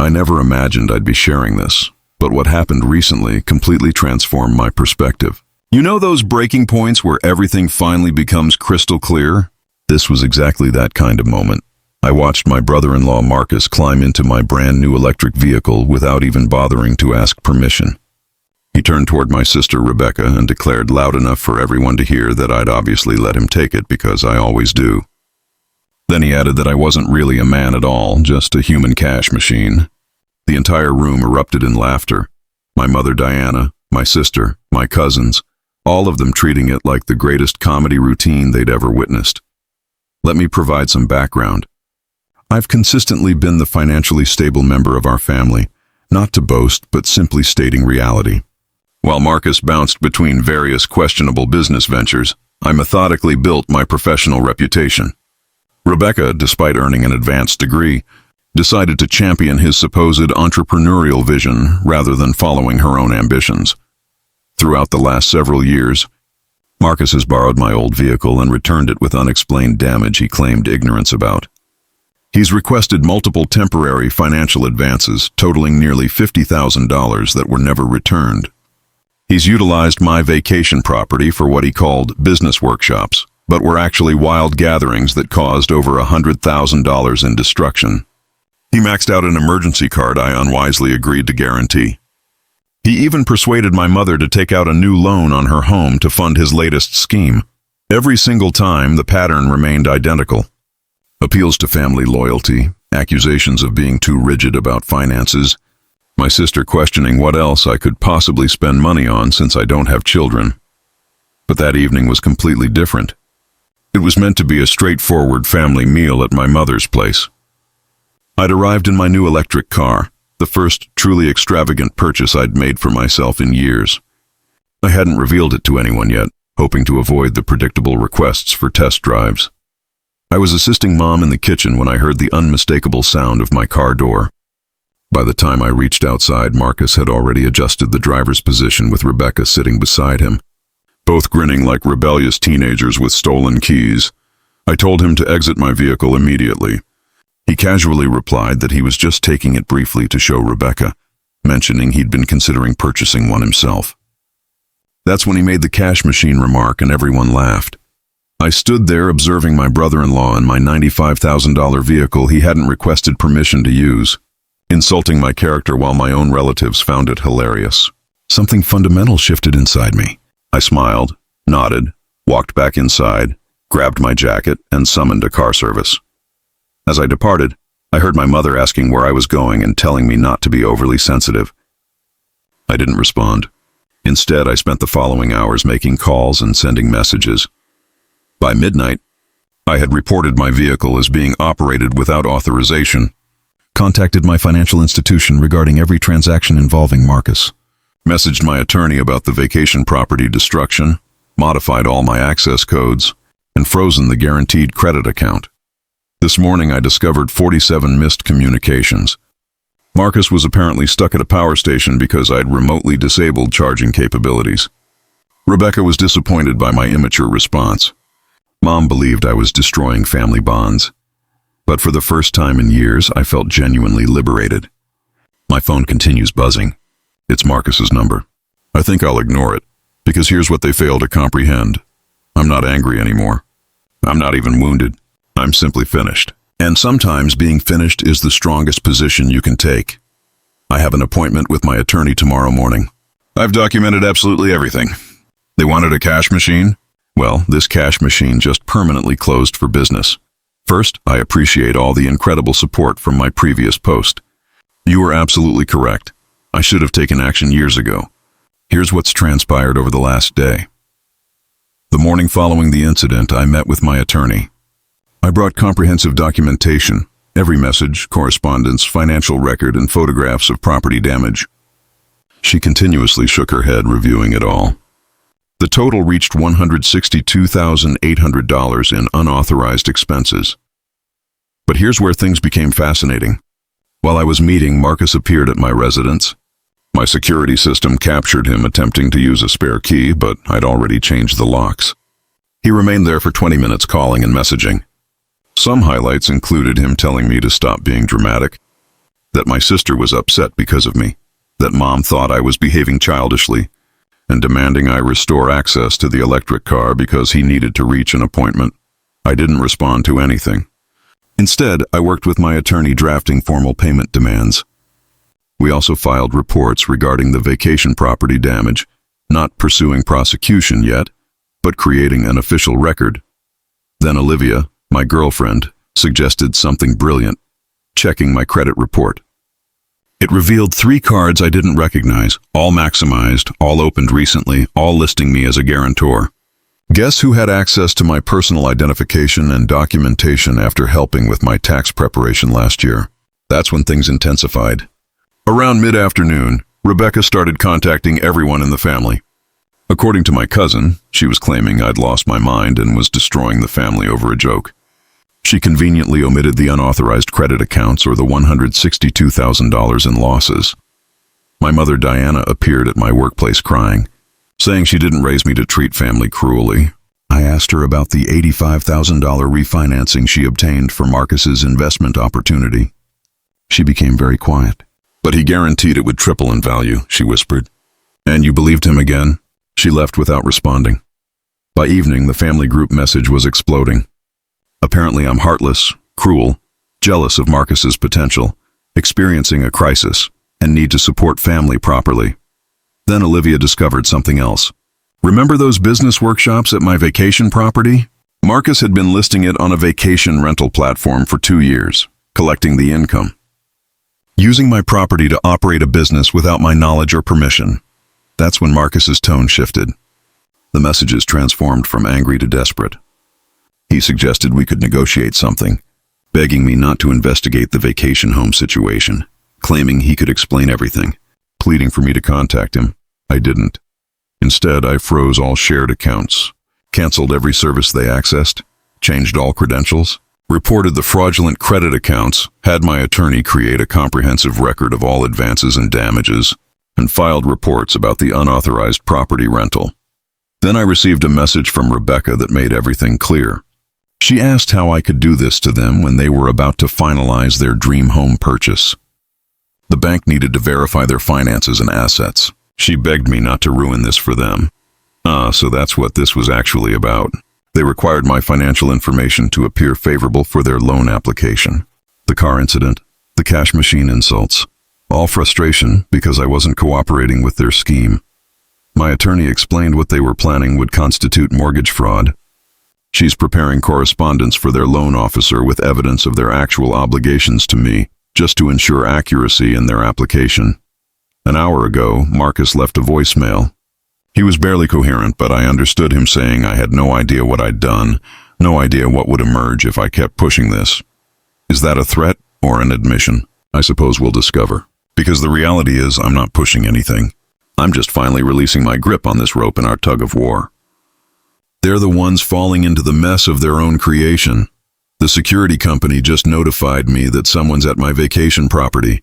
I never imagined I'd be sharing this, but what happened recently completely transformed my perspective. You know those breaking points where everything finally becomes crystal clear? This was exactly that kind of moment. I watched my brother-in-law Marcus climb into my brand new electric vehicle without even bothering to ask permission. He turned toward my sister Rebecca and declared loud enough for everyone to hear that I'd obviously let him take it because I always do. Then he added that I wasn't really a man at all, just a human cash machine. The entire room erupted in laughter. My mother Diana, my sister, my cousins, all of them treating it like the greatest comedy routine they'd ever witnessed. Let me provide some background. I've consistently been the financially stable member of our family, not to boast, but simply stating reality. While Marcus bounced between various questionable business ventures, I methodically built my professional reputation. Rebecca, despite earning an advanced degree, decided to champion his supposed entrepreneurial vision rather than following her own ambitions. Throughout the last several years, Marcus has borrowed my old vehicle and returned it with unexplained damage he claimed ignorance about. He's requested multiple temporary financial advances totaling nearly $50,000 that were never returned. He's utilized my vacation property for what he called business workshops, but were actually wild gatherings that caused over $100,000 in destruction. He maxed out an emergency card I unwisely agreed to guarantee. He even persuaded my mother to take out a new loan on her home to fund his latest scheme. Every single time, the pattern remained identical. Appeals to family loyalty, accusations of being too rigid about finances, my sister questioning what else I could possibly spend money on since I don't have children. But that evening was completely different. It was meant to be a straightforward family meal at my mother's place. I'd arrived in my new electric car, the first truly extravagant purchase I'd made for myself in years. I hadn't revealed it to anyone yet, hoping to avoid the predictable requests for test drives. I was assisting Mom in the kitchen when I heard the unmistakable sound of my car door. By the time I reached outside, Marcus had already adjusted the driver's position with Rebecca sitting beside him, both grinning like rebellious teenagers with stolen keys. I told him to exit my vehicle immediately. He casually replied that he was just taking it briefly to show Rebecca, mentioning he'd been considering purchasing one himself. That's when he made the cash machine remark and everyone laughed. I stood there observing my brother-in-law and my $95,000 vehicle he hadn't requested permission to use, insulting my character while my own relatives found it hilarious. Something fundamental shifted inside me. I smiled, nodded, walked back inside, grabbed my jacket, and summoned a car service. As I departed, I heard my mother asking where I was going and telling me not to be overly sensitive. I didn't respond. Instead, I spent the following hours making calls and sending messages. By midnight, I had reported my vehicle as being operated without authorization, contacted my financial institution regarding every transaction involving Marcus, messaged my attorney about the vacation property destruction, modified all my access codes, and frozen the guaranteed credit account. This morning I discovered 47 missed communications. Marcus was apparently stuck at a power station because I'd remotely disabled charging capabilities. Rebecca was disappointed by my immature response. Mom believed I was destroying family bonds. But for the first time in years, I felt genuinely liberated. My phone continues buzzing. It's Marcus's number. I think I'll ignore it, because here's what they fail to comprehend. I'm not angry anymore. I'm not even wounded. I'm simply finished. And sometimes being finished is the strongest position you can take. I have an appointment with my attorney tomorrow morning. I've documented absolutely everything. They wanted a cash machine? Well, this cash machine just permanently closed for business. First, I appreciate all the incredible support from my previous post. You were absolutely correct. I should have taken action years ago. Here's what's transpired over the last day. The morning following the incident, I met with my attorney. I brought comprehensive documentation, every message, correspondence, financial record, and photographs of property damage. She continuously shook her head, reviewing it all. The total reached $162,800 in unauthorized expenses. But here's where things became fascinating. While I was meeting, Marcus appeared at my residence. My security system captured him attempting to use a spare key, but I'd already changed the locks. He remained there for 20 minutes calling and messaging. Some highlights included him telling me to stop being dramatic. that my sister was upset because of me, that Mom thought I was behaving childishly, and demanding I restore access to the electric car because he needed to reach an appointment. I didn't respond to anything. Instead, I worked with my attorney drafting formal payment demands. We also filed reports regarding the vacation property damage, not pursuing prosecution yet, but creating an official record. Then Olivia, my girlfriend, suggested something brilliant, checking my credit report. It revealed 3 cards I didn't recognize, all maximized, all opened recently, all listing me as a guarantor. Guess who had access to my personal identification and documentation after helping with my tax preparation last year? That's when things intensified. Around mid-afternoon, Rebecca started contacting everyone in the family. According to my cousin, she was claiming I'd lost my mind and was destroying the family over a joke. She conveniently omitted the unauthorized credit accounts or the $162,000 in losses. My mother Diana appeared at my workplace crying, saying she didn't raise me to treat family cruelly. I asked her about the $85,000 refinancing she obtained for Marcus's investment opportunity. She became very quiet. But he guaranteed it would triple in value, she whispered. And you believed him again? She left without responding. By evening, the family group message was exploding. Apparently I'm heartless, cruel, jealous of Marcus's potential, experiencing a crisis, and need to support family properly. Then Olivia discovered something else. Remember those business workshops at my vacation property? Marcus had been listing it on a vacation rental platform for 2 years, collecting the income. Using my property to operate a business without my knowledge or permission. That's when Marcus's tone shifted. The messages transformed from angry to desperate. He suggested we could negotiate something, begging me not to investigate the vacation home situation, claiming he could explain everything, pleading for me to contact him. I didn't. Instead, I froze all shared accounts, canceled every service they accessed, changed all credentials, reported the fraudulent credit accounts, had my attorney create a comprehensive record of all advances and damages, and filed reports about the unauthorized property rental. Then I received a message from Rebecca that made everything clear. She asked how I could do this to them when they were about to finalize their dream home purchase. The bank needed to verify their finances and assets. She begged me not to ruin this for them. So that's what this was actually about. They required my financial information to appear favorable for their loan application. The car incident, the cash machine insults, all frustration because I wasn't cooperating with their scheme. My attorney explained what they were planning would constitute mortgage fraud. She's preparing correspondence for their loan officer with evidence of their actual obligations to me, just to ensure accuracy in their application. An hour ago, Marcus left a voicemail. He was barely coherent, but I understood him saying I had no idea what I'd done, no idea what would emerge if I kept pushing this. Is that a threat or an admission? I suppose we'll discover. Because the reality is I'm not pushing anything. I'm just finally releasing my grip on this rope in our tug of war. They're the ones falling into the mess of their own creation. The security company just notified me that someone's at my vacation property.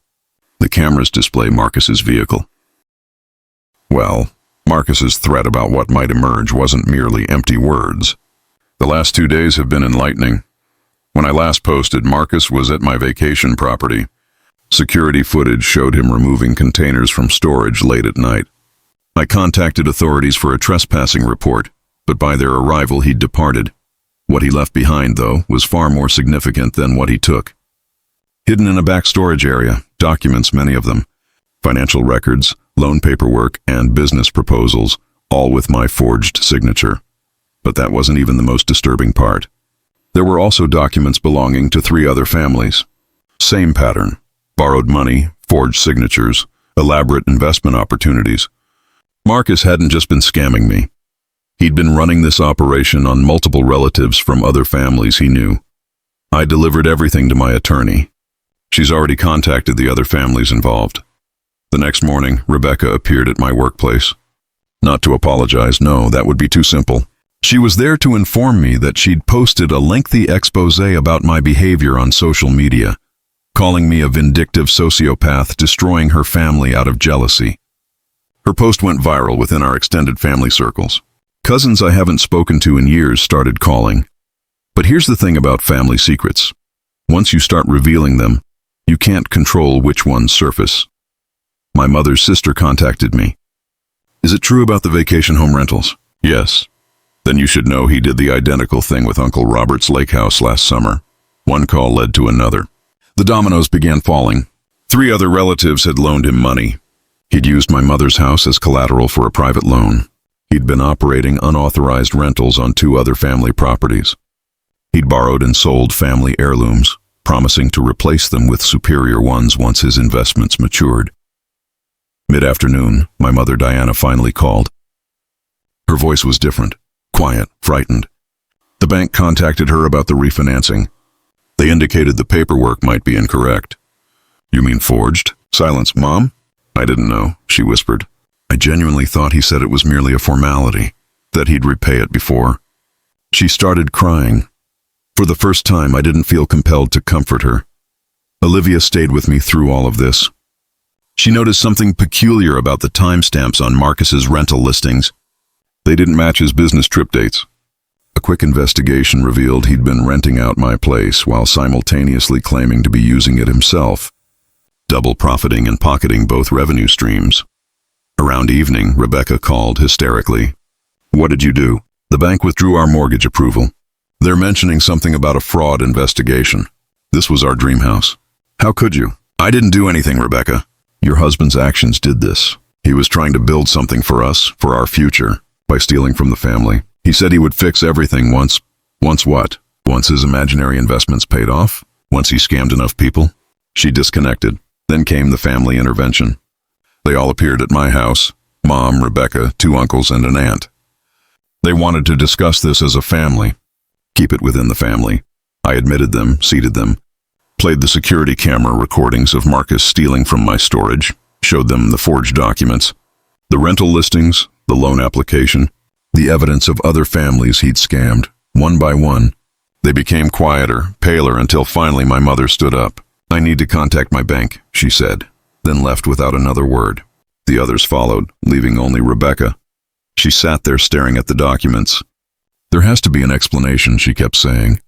The cameras display Marcus's vehicle. Well, Marcus's threat about what might emerge wasn't merely empty words. The last 2 days have been enlightening. When I last posted, Marcus was at my vacation property. Security footage showed him removing containers from storage late at night. I contacted authorities for a trespassing report, but by their arrival he'd departed. What he left behind, though, was far more significant than what he took. Hidden in a back storage area, documents, many of them, financial records, loan paperwork, and business proposals, all with my forged signature. But that wasn't even the most disturbing part. There were also documents belonging to 3 other families. Same pattern. Borrowed money, forged signatures, elaborate investment opportunities. Marcus hadn't just been scamming me. He'd been running this operation on multiple relatives from other families he knew. I delivered everything to my attorney. She's already contacted the other families involved. The next morning, Rebecca appeared at my workplace. Not to apologize, no, that would be too simple. She was there to inform me that she'd posted a lengthy expose about my behavior on social media, calling me a vindictive sociopath destroying her family out of jealousy. Her post went viral within our extended family circles. Cousins I haven't spoken to in years started calling. But here's the thing about family secrets. Once you start revealing them, You can't control which ones surface. My mother's sister contacted me. Is it true about the vacation home rentals? Yes. Then you should know he did the identical thing with Uncle Robert's lake house last summer. One call led to another. The dominoes began falling. 3 other relatives had loaned him money. He'd used my mother's house as collateral for a private loan. He'd been operating unauthorized rentals on 2 other family properties. He'd borrowed and sold family heirlooms, promising to replace them with superior ones once his investments matured. Mid-afternoon, my mother Diana finally called. Her voice was different, quiet, frightened. The bank contacted her about the refinancing. They indicated the paperwork might be incorrect. You mean forged? Silence, Mom? I didn't know, she whispered. I genuinely thought he said it was merely a formality, that he'd repay it before. She started crying. For the first time, I didn't feel compelled to comfort her. Olivia stayed with me through all of this. She noticed something peculiar about the timestamps on Marcus's rental listings. They didn't match his business trip dates. A quick investigation revealed he'd been renting out my place while simultaneously claiming to be using it himself, double profiting and pocketing both revenue streams. Around evening, Rebecca called hysterically. What did you do? The bank withdrew our mortgage approval. They're mentioning something about a fraud investigation. This was our dream house. How could you? I didn't do anything, Rebecca. Your husband's actions did this. He was trying to build something for us, for our future, by stealing from the family. He said he would fix everything once. Once what? Once his imaginary investments paid off? Once he scammed enough people? She disconnected. Then came the family intervention. They all appeared at my house. Mom, Rebecca, 2 uncles, and an aunt. They wanted to discuss this as a family. Keep it within the family. I admitted them, seated them, played the security camera recordings of Marcus stealing from my storage, showed them the forged documents, the rental listings, the loan application, the evidence of other families he'd scammed, one by one. They became quieter, paler, until finally my mother stood up. I need to contact my bank, she said, then left without another word. The others followed, leaving only Rebecca. She sat there staring at the documents. There has to be an explanation, she kept saying.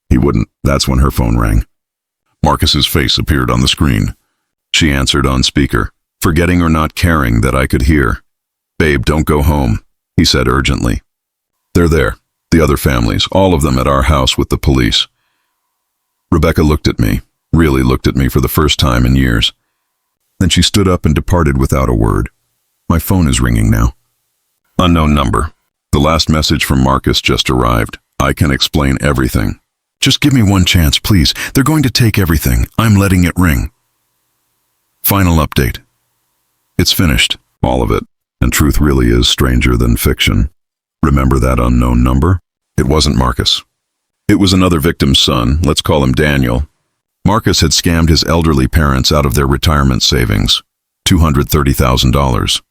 He wouldn't. That's when her phone rang. Marcus's face appeared on the screen. She answered on speaker, forgetting or not caring that I could hear. Babe, don't go home, he said urgently. They're there, the other families, all of them at our house with the police. Rebecca looked at me, really looked at me for the first time in years. Then she stood up and departed without a word. My phone is ringing now. Unknown number. The last message from Marcus just arrived. I can explain everything. Just give me one chance, please. They're going to take everything. I'm letting it ring. Final update. It's finished, all of it. And truth really is stranger than fiction. Remember that unknown number? It wasn't Marcus. It was another victim's son, let's call him Daniel. Marcus had scammed his elderly parents out of their retirement savings, $230,000.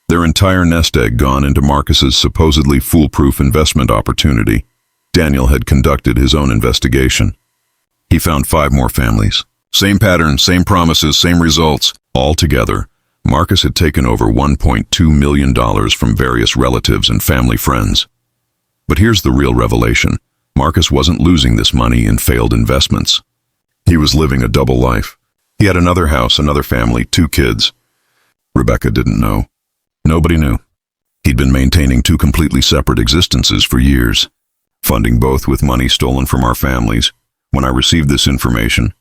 Their entire nest egg gone into Marcus's supposedly foolproof investment opportunity. Daniel had conducted his own investigation. He found 5 more families. Same pattern, same promises, same results. All together, Marcus had taken over $1.2 million from various relatives and family friends. But here's the real revelation. Marcus wasn't losing this money in failed investments. He was living a double life. He had another house, another family, 2 kids. Rebecca didn't know. Nobody knew. He'd been maintaining 2 completely separate existences for years, funding both with money stolen from our families. When I received this information,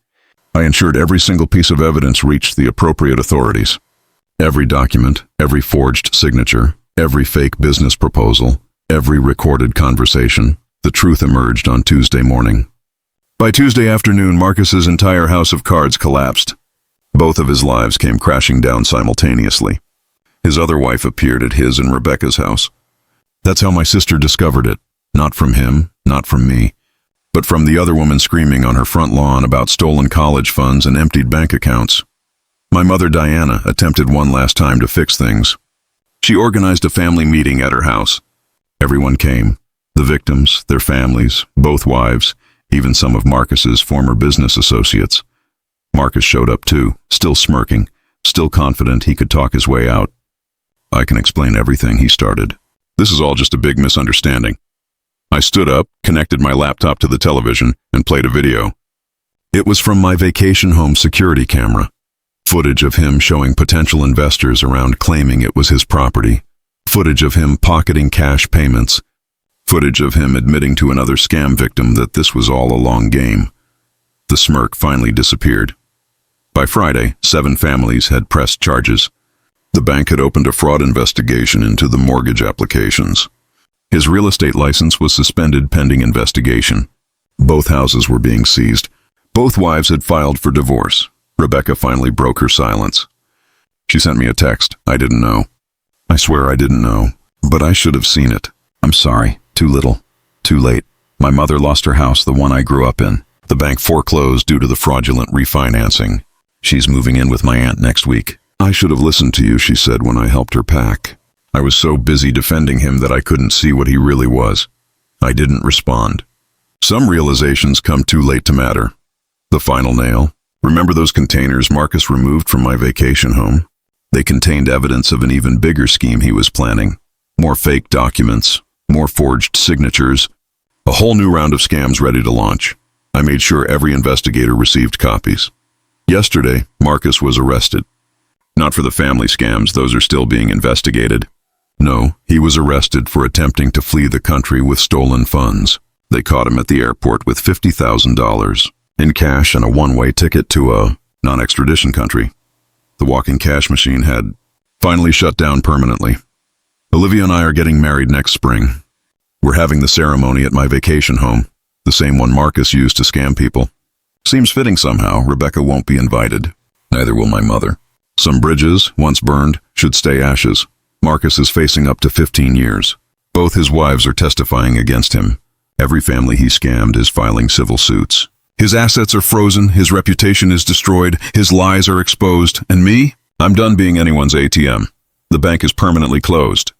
I ensured every single piece of evidence reached the appropriate authorities. Every document, every forged signature, every fake business proposal, every recorded conversation. The truth emerged on Tuesday morning. By Tuesday afternoon, Marcus's entire house of cards collapsed. Both of his lives came crashing down simultaneously. His other wife appeared at his and Rebecca's house. That's how my sister discovered it. Not from him, not from me, but from the other woman screaming on her front lawn about stolen college funds and emptied bank accounts. My mother Diana attempted one last time to fix things. She organized a family meeting at her house. Everyone came. The victims, their families, both wives, even some of Marcus's former business associates. Marcus showed up too, still smirking, still confident he could talk his way out. I can explain everything, he started. This is all just a big misunderstanding. I stood up, connected my laptop to the television, and played a video. It was from my vacation home security camera. Footage of him showing potential investors around claiming it was his property. Footage of him pocketing cash payments. Footage of him admitting to another scam victim that this was all a long game. The smirk finally disappeared. By Friday, 7 families had pressed charges. The bank had opened a fraud investigation into the mortgage applications. His real estate license was suspended pending investigation. Both houses were being seized. Both wives had filed for divorce. Rebecca finally broke her silence. She sent me a text. I didn't know. I swear I didn't know, but I should have seen it. I'm sorry. Too little. Too late. My mother lost her house, the one I grew up in. The bank foreclosed due to the fraudulent refinancing. She's moving in with my aunt next week. I should have listened to you, she said when I helped her pack. I was so busy defending him that I couldn't see what he really was. I didn't respond. Some realizations come too late to matter. The final nail. Remember those containers Marcus removed from my vacation home? They contained evidence of an even bigger scheme he was planning. More fake documents, more forged signatures, a whole new round of scams ready to launch. I made sure every investigator received copies. Yesterday, Marcus was arrested. Not for the family scams, those are still being investigated. No, he was arrested for attempting to flee the country with stolen funds. They caught him at the airport with $50,000 in cash and a one-way ticket to a non-extradition country. The walk-in cash machine had finally shut down permanently. Olivia and I are getting married next spring. We're having the ceremony at my vacation home, the same one Marcus used to scam people. Seems fitting somehow, Rebecca won't be invited. Neither will my mother. Some bridges, once burned, should stay ashes. Marcus is facing up to 15 years. Both his wives are testifying against him. Every family he scammed is filing civil suits. His assets are frozen, his reputation is destroyed, his lies are exposed, and me? I'm done being anyone's ATM. The bank is permanently closed.